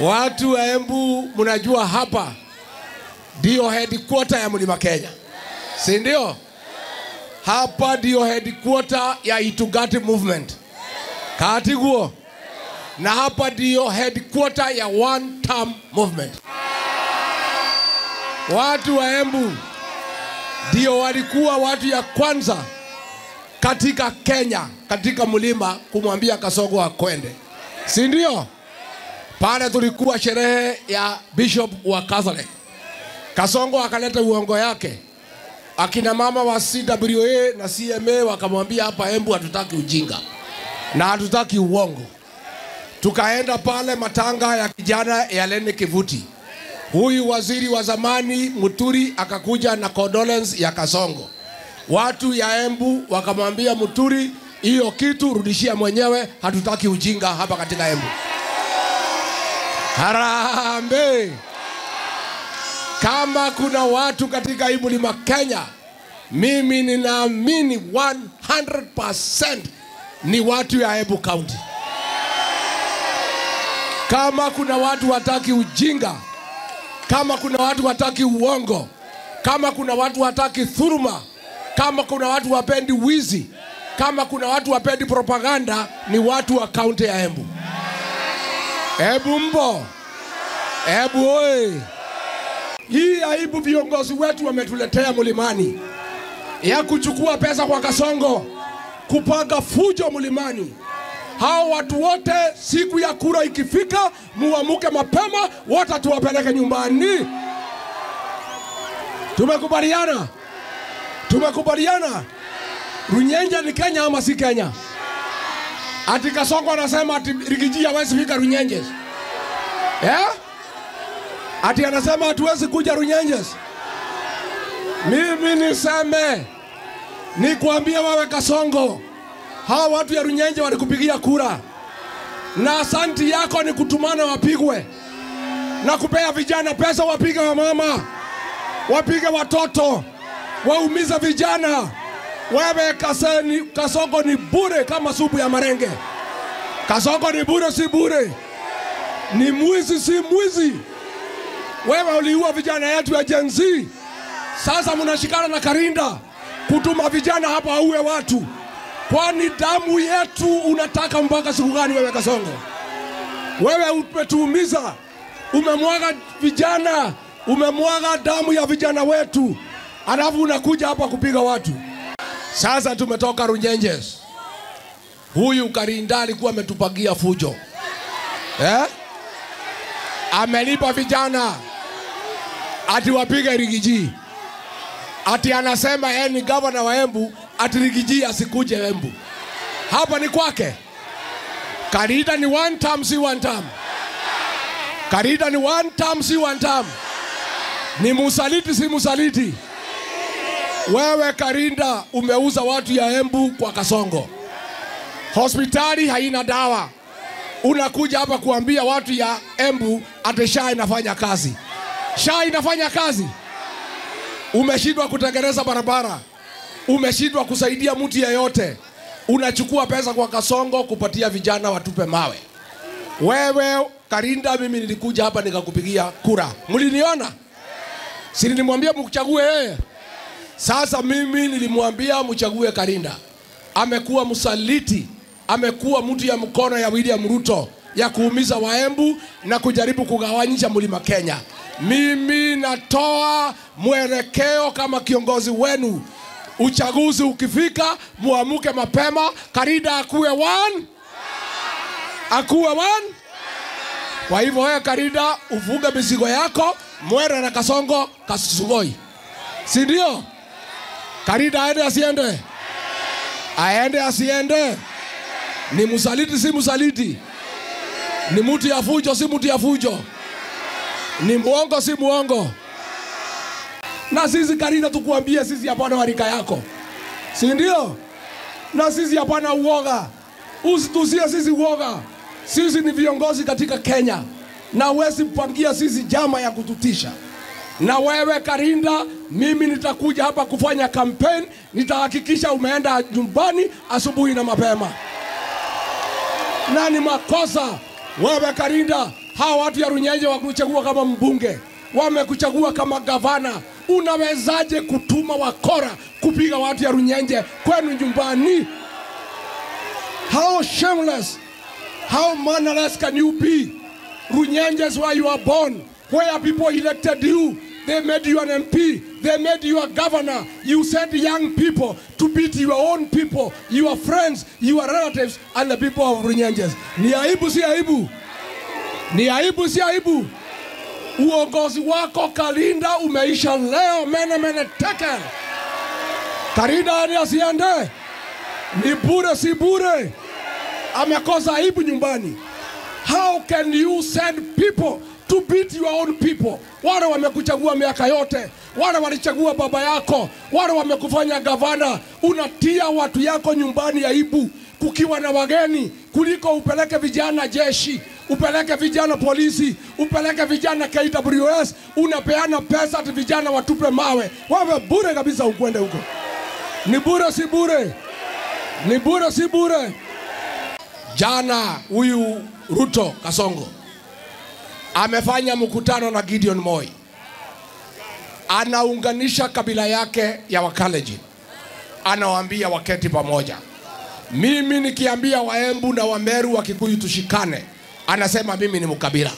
Watu wa Embu mnajua hapa ndio headquarter ya Mlima Kenya. Si ndio? Hapa ndio headquarter ya Itugati movement. Katiguo. Na hapa ndio headquarter ya one term movement. Watu wa Embu ndio walikuwa watu ya kwanza katika Kenya, katika mlima kumwambia Kasongo akwende. Si ndio? Pale tulikuwa sherehe ya Bishop wa Catholic. Kasongo akaleta uongo yake. Akina mama wa CWA na CMA wakamwambia hapa Embu hatutaki ujinga na hatutaki uongo. Tukaenda pale matanga ya kijana ya Lene Kivuti. Huyu waziri wa zamani Muturi akakuja na condolence ya Kasongo. Watu ya Embu wakamwambia Muturi, hiyo kitu rudishia mwenyewe, hatutaki ujinga hapa katika Embu. Harambe! Kama kuna watu katika hii Mlima Kenya, mimi ninaamini 100% ni watu ya Embu County. Kama kuna watu wataki ujinga, kama kuna watu wataki uongo, kama kuna watu wataki thuruma, kama kuna watu wapendi wizi, kama kuna watu wapendi propaganda, ni watu wa county ya Embu. Embu mbo. Embu oi. Hii aibu viongozi wetu wametuletea mlimani ya kuchukua pesa kwa Kasongo, kupanga fujo mlimani. Hao watu wote siku ya kura ikifika, muamuke mapema, wote tuwapeleke nyumbani. Tumekubaliana? Tumekubaliana? Runyenje ni Kenya ama si Kenya? Ati Kasongo anasema ati Rigiji hawezi fika Runyenje. Ati anasema hatuwezi kuja Runyenje. Mimi niseme, nikuambia wewe Kasongo, hawa watu ya Runyenje walikupigia kura. Na asanti yako ni kutumana wapigwe. Na kupea vijana pesa wapige wa mama. Wapige watoto. Waumiza vijana. Wewe Kasongo ni bure kama supu ya marenge. Kasongo ni bure si bure. Ni mwizi si mwizi. Wewe uliua vijana yetu ya Gen Z. Sasa mnashikana na Karinda kutuma vijana hapa auwe watu. Kwani damu yetu unataka mpaka siku gani wewe Kasongo? Wewe umetuumiza. Umemwaga vijana, umemwaga damu ya vijana wetu. Alafu unakuja hapa kupiga watu. Sasa tumetoka Runyenje. Huyu Karinda alikuwa ametupagia fujo. Amelipa vijana ati wapige Rigiji. Ati anasema yeye ni governor wa Embu, ati Rigiji asikuje Embu. Hapa ni kwake. Karinda ni one term si one term. Karinda ni one term si one term. Ni musaliti si musaliti. Wewe Karinda umeuza watu ya Embu kwa Kasongo. Hospitali haina dawa. Unakuja hapa kuambia watu ya Embu ati SHA inafanya kazi. SHA inafanya kazi. Umeshindwa kutengeneza barabara. Umeshindwa kusaidia mtu yeyote. Unachukua pesa kwa Kasongo kupatia vijana watupe mawe. Wewe Karinda, mimi nilikuja hapa nikakupigia kura. Mliniona? Si nilimwambia mkuchague yeye. Sasa mimi nilimwambia mchague Karinda. Amekuwa msaliti. Amekuwa mtu ya mkono ya William Ruto ya kuumiza Waembu na kujaribu kugawanyisha Mlima Kenya. Mimi natoa mwelekeo kama kiongozi wenu. Uchaguzi ukifika, muamuke mapema, Karinda akuwe one. Akuwe one. Kwa hivyo wewe Karinda ufunge mizigo yako, mwere na Kasongo Kasugoi. Si ndio? Karinda aende asiende? Aende asiende? Ni musaliti si musaliti? Ni mtu ya fujo si mtu ya fujo? Ni muongo si muongo? Na sisi Karinda tukuambia sisi hapana warika yako. Si ndio? Na sisi hapana uoga. Usitusie sisi uoga. Sisi ni viongozi katika Kenya. Na huwezi pangia sisi jama ya kututisha. Na wewe Karinda, mimi nitakuja hapa kufanya campaign, nitahakikisha umeenda nyumbani asubuhi na mapema. Na ni makosa wewe Karinda Hawa watu ya Runyenje wakuchagua kama mbunge, wamekuchagua kama gavana. Unawezaje kutuma wakora kupiga watu ya Runyenje kwenu nyumbani? How shameless, how mannerless can you be? Runyenje is where you are born, where people elected you. They made you an MP. They made you a governor. You sent young people to beat your own people, your friends, your relatives, and the people of Runyenje. Ni aibu si aibu? Ni aibu si aibu? Uongozi wako Karinda umeisha leo, mene teke. Karinda ni asiende. Ni bure si bure. Amekosa aibu nyumbani. How can you send people to beat your own people? Wale wamekuchagua miaka yote, wale walichagua baba yako, wale wamekufanya gavana. Unatia watu yako nyumbani aibu kukiwa na wageni, kuliko upeleke vijana jeshi, upeleke vijana polisi, upeleke vijana KWS. Unapeana pesa ati vijana watupe mawe. Wewe bure kabisa ukwende huko. Ni bure si bure? Ni bure si bure? Jana huyu Ruto Kasongo amefanya mkutano na Gideon Moi. Anaunganisha kabila yake ya Wakalenjin. Anawaambia waketi pamoja. Mimi nikiambia Waembu na Wameru wa Kikuyu tushikane, anasema mimi ni mkabila.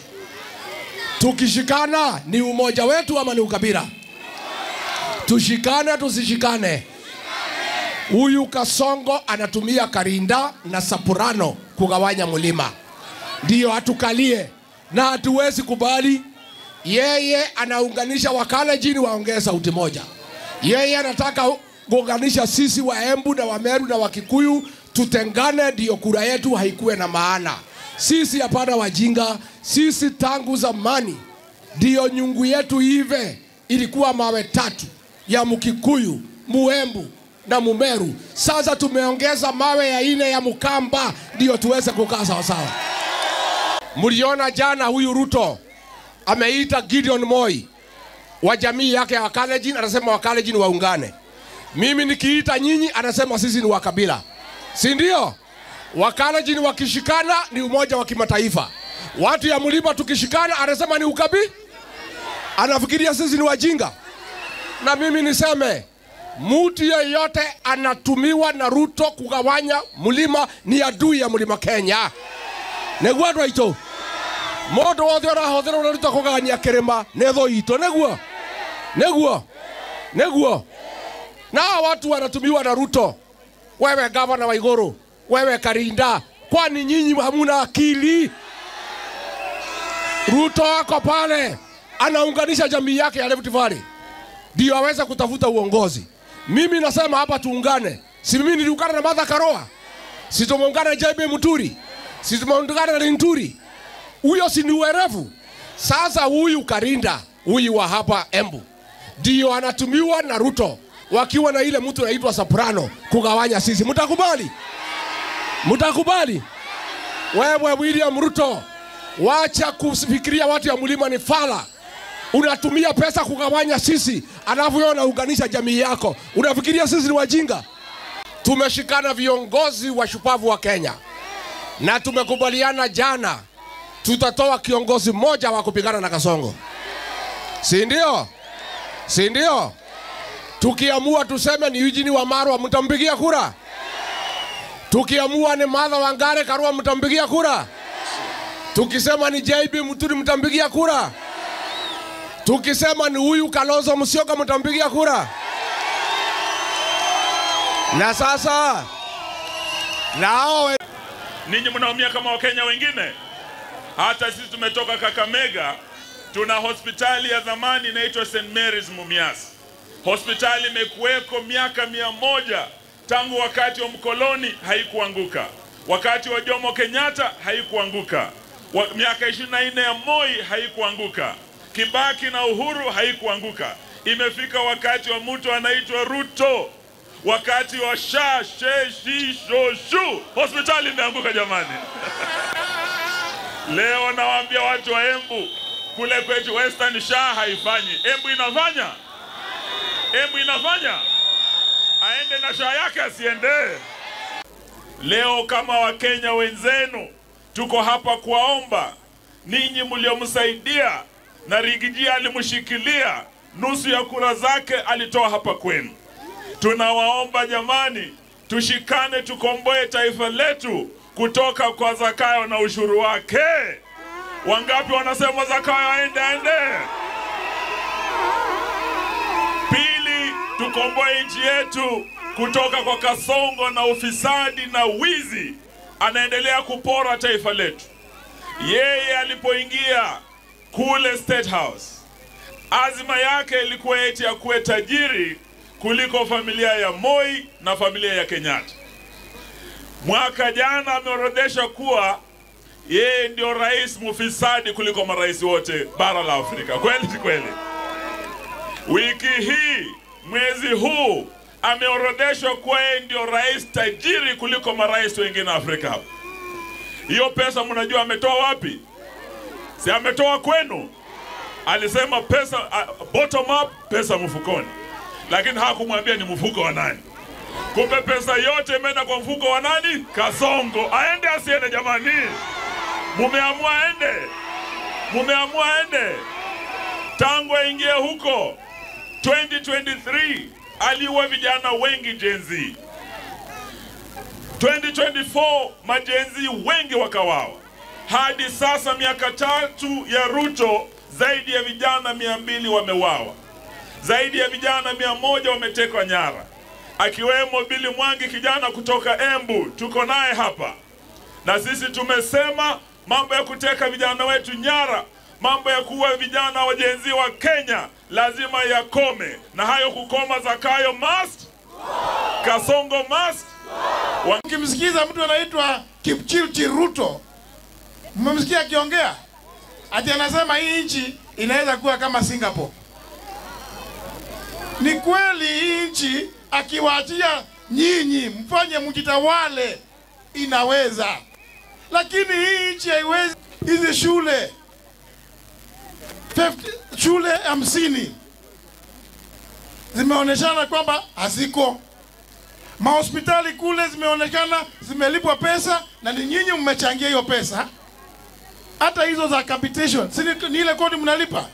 Tukishikana ni umoja wetu ama ni ukabila? Tushikane tusishikane? Huyu Kasongo anatumia Karinda na Sapurano kugawanya mlima. Ndio atukalie na hatuwezi kubali. Yeye anaunganisha Wakalenjin waongee sauti moja. Yeye anataka kuunganisha sisi Waembu na Wameru na Wakikuyu tutengane, ndio kura yetu haikuwe na maana. Sisi hapana wajinga. Sisi tangu zamani ndio nyungu yetu ive ilikuwa mawe 3 ya Mkikuyu, Muembu na Mumeru. Sasa tumeongeza mawe ya 4 ya Mukamba ndio tuweze kukaa sawa sawa. Mliona jana huyu Ruto ameita Gideon Moi wa jamii yake ya Wakalenjin, anasema Wakalenjin waungane. Mimi nikiita nyinyi anasema sisi ni wakabila. Si ndio? Wakalenjin wakishikana ni umoja wa kimataifa. Watu ya mlima tukishikana anasema ni ukabila. Anafikiria sisi ni wajinga. Na mimi niseme mtu yeyote anatumiwa na Ruto kugawanya mlima ni adui ya mlima Kenya. Negwa ito. Modo wothe orahothera Ruto kugawanya kirima netho ito neguo. Na watu wanatumiwa na Ruto. Wewe gavana wa Igoro, wewe Karinda, kwani nyinyi hamuna akili? Ruto wako pale anaunganisha jamii yake ya Rift Valley ndio aweze kutafuta uongozi. Mimi nasema hapa tuungane. Si mimi niliungana na Martha Karua? Si tumeungana na JB Muturi? Si tumeungana na Linturi? Huyo si ni werevu? Sasa huyu Karinda, huyu wa hapa Embu ndio anatumiwa na Ruto wakiwa na ile mtu anaitwa Soprano kugawanya sisi. Mtakubali? Mtakubali? Wewe William Ruto, wacha kufikiria watu ya mlima ni fala. Unatumia pesa kugawanya sisi, alafu wewe unaunganisha jamii yako. Unafikiria sisi ni wajinga? Tumeshikana viongozi wa shupavu wa Kenya na tumekubaliana jana tutatoa kiongozi mmoja wa kupigana na Kasongo. Si ndio? Si ndio? Tukiamua tuseme ni Eugene Wamalwa, mtampigia kura? Tukiamua ni Martha Wangari Karua, mtampigia kura? Tukisema ni JB Muturi, mtampigia kura? Tukisema ni huyu Kalonzo Musyoka, mtampigia kura? Na sasa nao ninyi mnaumia kama Wakenya wengine. Hata sisi tumetoka Kakamega, tuna hospitali ya zamani inaitwa St. Mary's Mumias. Hospitali imekuweko miaka 100 tangu wakati wa mkoloni, haikuanguka. Wakati wa Jomo Kenyatta haikuanguka. Miaka 24 ya Moi haikuanguka. Kibaki na Uhuru haikuanguka. Imefika wakati wa mtu anaitwa Ruto, wakati wa shoshu, hospitali imeanguka jamani. Leo nawaambia watu wa Embu, kule kwetu Western haifanyi. Embu inafanya? Embu inafanya? Aende na SHA yake asiende? Leo kama Wakenya wenzenu tuko hapa kuwaomba, ninyi mliomsaidia na Rigiji alimshikilia, nusu ya kura zake alitoa hapa kwenu. Tunawaomba jamani, tushikane tukomboe taifa letu kutoka kwa Zakayo na ushuru wake. Wangapi wanasema Zakayo aende? Pili, tukomboe nchi yetu kutoka kwa kasongo na ufisadi na wizi. Anaendelea kupora taifa letu. Yeye alipoingia kule State House, azima yake ilikuwa eti ya kuwe tajiri kuliko familia ya Moi na familia ya Kenyatta. Mwaka jana ameorodesha kuwa yeye ndio rais mufisadi kuliko marais wote bara la Afrika. Kweli si kweli? Wiki hii, mwezi huu, ameorodeshwa kuwa yeye ndio rais tajiri kuliko marais wengine Afrika. Hiyo pesa mnajua ametoa wapi? Si ametoa kwenu? Alisema pesa bottom up, pesa mfukoni. Lakini hakumwambia ni mfuko wa nani. Kumbe pesa yote imeenda kwa mfuko wa nani? Kasongo. Aende asiende jamani? Mumeamua aende? Mumeamua aende? Tangu aingie huko 2023 aliua vijana wengi Gen Z. 2024 majenzi wengi wakawawa. Hadi sasa miaka 3 ya Ruto, zaidi ya vijana 200 wamewawa. Zaidi ya vijana 100 wametekwa nyara. Akiwemo Billy Mwangi, kijana kutoka Embu, tuko naye hapa. Na sisi tumesema mambo ya kuteka vijana wetu nyara, mambo ya kuua vijana wajenzi wa Kenya lazima yakome. Na hayo kukoma, Zakayo must, Kasongo must. Ukimsikiza mtu anaitwa Kipchirchir Ruto, mmemsikia akiongea? Ati anasema hii nchi inaweza kuwa kama Singapore. Ni kweli hii nchi akiwaachia nyinyi mfanye mjitawale inaweza. Lakini hii nchi haiwezi. Hizi shule 50 zimeonekana kwamba haziko. Mahospitali kule zimeonekana zimelipwa pesa na ni nyinyi mmechangia hiyo pesa. Hata hizo za capitation, si ni ile kodi mnalipa.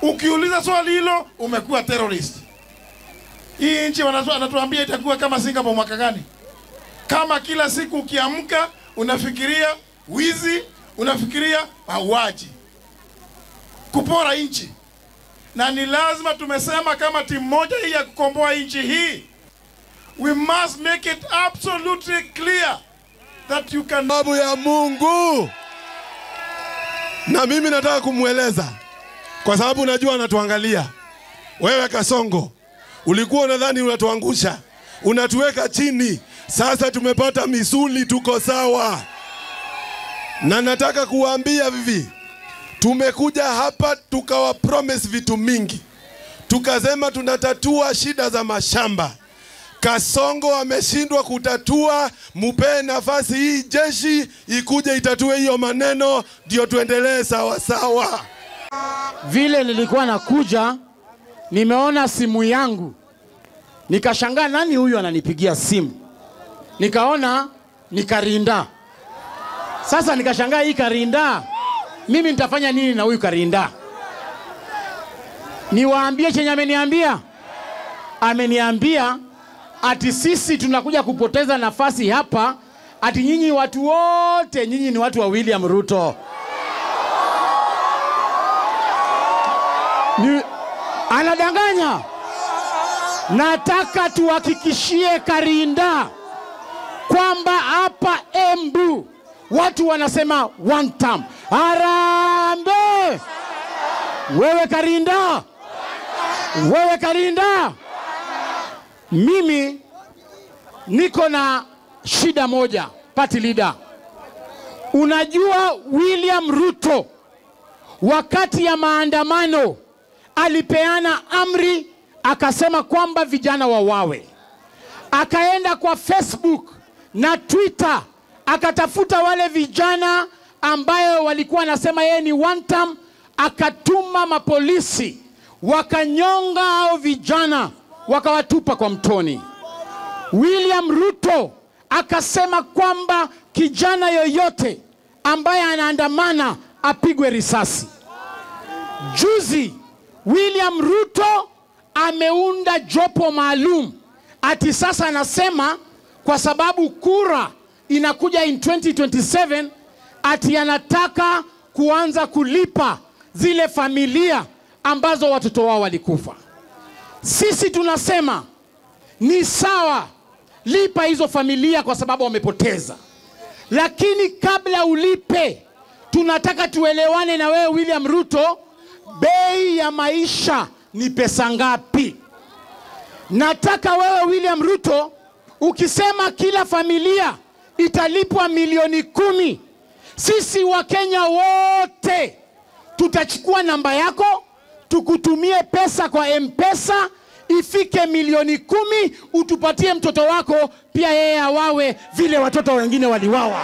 Ukiuliza swali hilo umekuwa terrorist. Hii nchi wanatuambia itakuwa kama Singapore mwaka gani? Kama kila siku ukiamka unafikiria wizi, unafikiria mauaji, kupora nchi. Na ni lazima tumesema kama timu moja hii ya kukomboa nchi hii, we must make it absolutely clear that you can. Babu ya Mungu. Na mimi nataka kumweleza, kwa sababu najua anatuangalia. Wewe Kasongo, ulikuwa unadhani unatuangusha, unatuweka chini. Sasa tumepata misuli, tuko sawa. Na nataka kuambia vivi, tumekuja hapa tukawa promise vitu mingi. Tukasema tunatatua shida za mashamba. Kasongo ameshindwa kutatua, mupe nafasi hii jeshi ikuje itatue hiyo maneno, ndio tuendelee sawa sawa. Vile nilikuwa nakuja, nimeona simu yangu. Nikashangaa nani huyu ananipigia simu. Nikaona ni Karinda. Sasa nikashangaa hii Karinda, mimi nitafanya nini na huyu Karinda? Niwaambie chenye ameniambia. Ameniambia ati sisi tunakuja kupoteza nafasi hapa, ati nyinyi watu wote, nyinyi ni watu wa William Ruto. Anadanganya. Nataka tuhakikishie Karinda kwamba hapa Embu watu wanasema one term. Harambee! Wewe Karinda! Wewe Karinda! Mimi niko na shida moja, party leader. Unajua William Ruto wakati ya maandamano alipeana amri, akasema kwamba vijana wawawe. Akaenda kwa Facebook na Twitter, akatafuta wale vijana ambayo walikuwa nasema yeye ni one term, akatuma mapolisi, wakanyonga hao vijana, wakawatupa kwa mtoni. William Ruto akasema kwamba kijana yoyote ambaye anaandamana apigwe risasi. Juzi William Ruto ameunda jopo maalum, ati sasa anasema kwa sababu kura inakuja in 2027, ati anataka kuanza kulipa zile familia ambazo watoto wao walikufa. Sisi tunasema ni sawa, lipa hizo familia kwa sababu wamepoteza, lakini kabla ulipe, tunataka tuelewane na wewe William Ruto, bei ya maisha ni pesa ngapi? Nataka wewe William Ruto ukisema kila familia italipwa milioni 10, sisi wa Kenya wote tutachukua namba yako, tukutumie pesa kwa M-Pesa, ifike milioni 10, utupatie mtoto wako pia yeye awawe vile watoto wengine waliwawa.